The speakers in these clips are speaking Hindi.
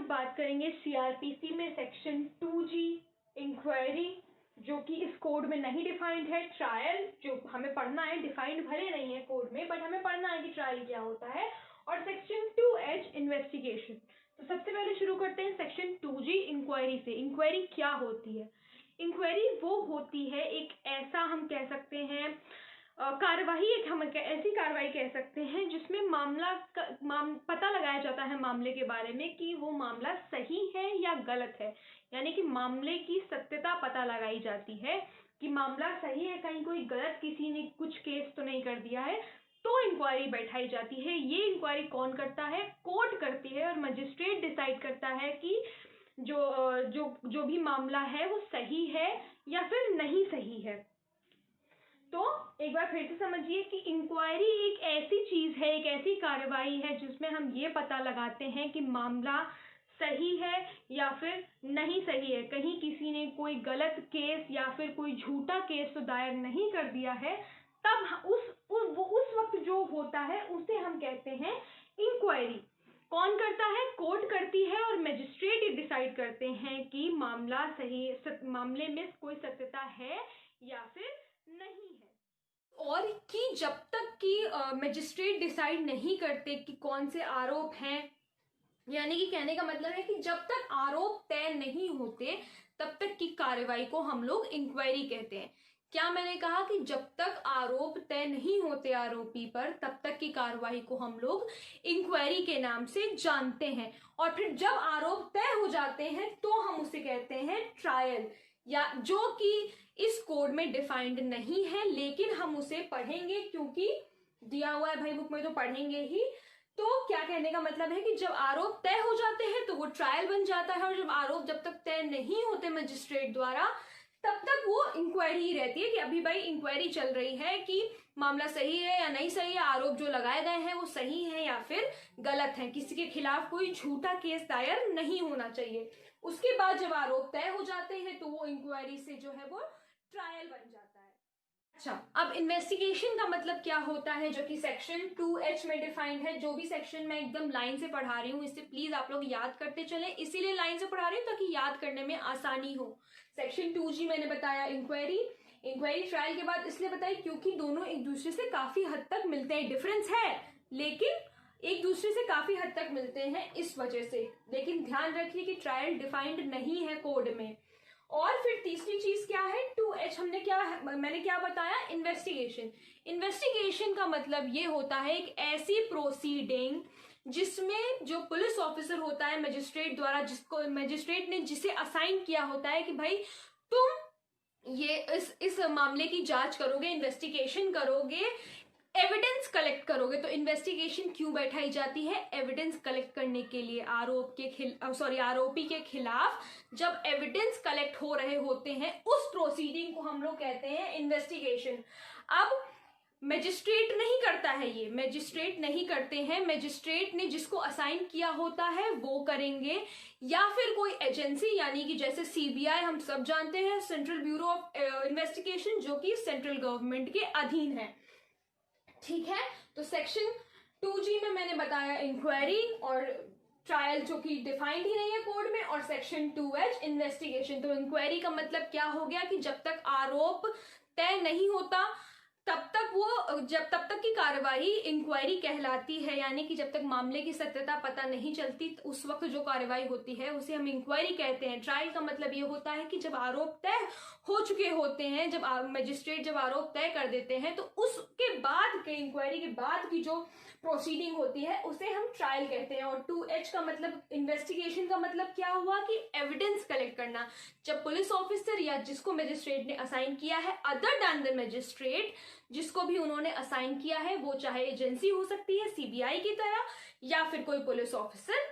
लोग बात करेंगे सीआरपीसी में सेक्शन 2G इंक्वायरी, जो कि इस कोड में नहीं डिफाइंड है। ट्रायल जो हमें पढ़ना है, डिफाइंड भले नहीं है कोड में, बट हमें पढ़ना है कि ट्रायल क्या होता है। और सेक्शन 2H इन्वेस्टिगेशन। तो सबसे पहले शुरू करते हैं सेक्शन 2G इंक्वायरी से। इंक्वायरी क्या होती है? इंक्वायरी वो होती है एक ऐसा, हम कह सकते हैं कार्यवाही, एक हम ऐसी कार्रवाई कह सकते हैं जिसमें पता लगाया जाता है मामले के बारे में कि वो मामला सही है या गलत है। यानी कि मामले की सत्यता पता लगाई जाती है कि मामला सही है, कहीं कोई गलत किसी ने कुछ केस तो नहीं कर दिया है, तो इंक्वायरी बैठाई जाती है। ये इंक्वायरी कौन करता है? कोर्ट करती है, और मजिस्ट्रेट डिसाइड करता है कि जो भी मामला है वो सही है या फिर नहीं सही है। तो एक बार फिर से समझिए कि इंक्वायरी एक ऐसी चीज है, एक ऐसी कार्रवाई है जिसमें हम ये पता लगाते हैं कि मामला सही है या फिर नहीं सही है, कहीं किसी ने कोई गलत केस या फिर कोई झूठा केस तो दायर नहीं कर दिया है। तब उस वक्त जो होता है उसे हम कहते हैं इंक्वायरी। कौन करता है? कोर्ट करती है, और मजिस्ट्रेट डिसाइड करते हैं कि मामले में कोई सत्यता है या फिर नहीं है। और कि जब तक कि मजिस्ट्रेट डिसाइड नहीं करते कि कौन से आरोप हैं, यानी कि कहने का मतलब है कि जब तक आरोप तय नहीं होते तब तक की कार्रवाई को हम लोग इंक्वायरी कहते हैं। क्या मैंने कहा? कि जब तक आरोप तय नहीं होते आरोपी पर, तब तक की कार्रवाई को हम लोग इंक्वायरी के नाम से जानते हैं। और फिर जब आरोप तय हो जाते हैं तो हम उसे कहते हैं ट्रायल, या जो कि इस कोड में डिफाइंड नहीं है, लेकिन हम उसे पढ़ेंगे क्योंकि दिया हुआ है भाई बुक में, तो पढ़ेंगे ही। तो क्या कहने का मतलब है कि जब आरोप तय हो जाते हैं तो वो ट्रायल बन जाता है, और जब तक तय नहीं होते मजिस्ट्रेट द्वारा, तब तक वो इंक्वायरी ही रहती है कि अभी भाई इंक्वायरी चल रही है कि मामला सही है या नहीं सही है, आरोप जो लगाए गए हैं वो सही है या फिर गलत है, किसी के खिलाफ कोई झूठा केस दायर नहीं होना चाहिए। उसके बाद जब आरोप तय हो जाते हैं तो वो इंक्वायरी से जो है वो ट्रायल बन जाता है। अच्छा, अब इन्वेस्टिगेशन का मतलब क्या होता है, जो कि सेक्शन 2H में डिफाइंड है। जो भी सेक्शन मैं एकदम लाइन से पढ़ा रही हूँ, इससे प्लीज आप लोग याद करते चले, इसीलिए लाइन से पढ़ा रही हूँ ताकि याद करने में आसानी हो। सेक्शन 2G मैंने बताया इंक्वायरी ट्रायल के बाद इसलिए बताई क्योंकि दोनों एक दूसरे से काफी हद तक मिलते हैं। डिफरेंस है लेकिन एक दूसरे से काफी हद तक मिलते हैं इस वजह से। लेकिन ध्यान रखिए कि ट्रायल डिफाइंड नहीं है कोड में। और फिर तीसरी चीज क्या है? 2H मैंने क्या बताया? इन्वेस्टिगेशन का मतलब ये होता है एक ऐसी प्रोसीडिंग जिसमें जो पुलिस ऑफिसर होता है मजिस्ट्रेट द्वारा, मजिस्ट्रेट ने जिसे असाइन किया होता है कि भाई तुम ये इस मामले की जांच करोगे, इन्वेस्टिगेशन करोगे, एविडेंस कलेक्ट करोगे। तो इन्वेस्टिगेशन क्यों बैठाई जाती है? एविडेंस कलेक्ट करने के लिए। आरोपी के खिलाफ जब एविडेंस कलेक्ट हो रहे होते हैं उस प्रोसीडिंग को हम लोग कहते हैं इन्वेस्टिगेशन। अब मजिस्ट्रेट नहीं करता है, ये मजिस्ट्रेट नहीं करते हैं, मजिस्ट्रेट ने जिसको असाइन किया होता है वो करेंगे, या फिर कोई एजेंसी, यानी कि जैसे सीबीआई हम सब जानते हैं, सेंट्रल ब्यूरो ऑफ इन्वेस्टिगेशन, जो कि सेंट्रल गवर्नमेंट के अधीन है। ठीक है, तो सेक्शन 2G में मैंने बताया इंक्वायरी और ट्रायल जो कि डिफाइंड ही नहीं है कोड में, और सेक्शन 2H इन्वेस्टिगेशन। तो इंक्वायरी का मतलब क्या हो गया कि जब तक आरोप तय नहीं होता तब तक की कार्यवाही इंक्वायरी कहलाती है। यानी कि जब तक मामले की सत्यता पता नहीं चलती उस वक्त जो कार्यवाही होती है उसे हम इंक्वायरी कहते हैं। ट्रायल का मतलब ये होता है कि जब आरोप तय हो चुके होते हैं, जब मजिस्ट्रेट जब आरोप तय कर देते हैं, तो उसके बाद के इंक्वायरी के बाद की जो प्रोसीडिंग होती है उसे हम ट्रायल कहते हैं। और 2H का मतलब इन्वेस्टिगेशन का मतलब क्या हुआ कि एविडेंस कलेक्ट करना। जब पुलिस ऑफिसर या जिसको मजिस्ट्रेट ने असाइन किया है, अदर देन द मजिस्ट्रेट, जिसको भी उन्होंने असाइन किया है, वो चाहे एजेंसी हो सकती है सीबीआई की तरह या फिर कोई पुलिस ऑफिसर,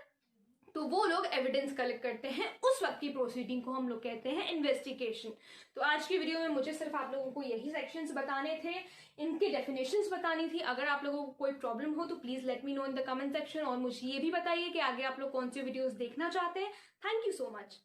तो वो लोग एविडेंस कलेक्ट करते हैं। उस वक्त की प्रोसीडिंग को हम लोग कहते हैं इन्वेस्टिगेशन। तो आज की वीडियो में मुझे सिर्फ आप लोगों को यही सेक्शंस बताने थे, इनके डेफिनेशंस बतानी थी। अगर आप लोगों को कोई प्रॉब्लम हो तो please let me know in the comment section, और मुझे ये भी बताइए कि आगे आप लोग कौन सी वीडियोस देखना चाहते हैं। Thank you so much.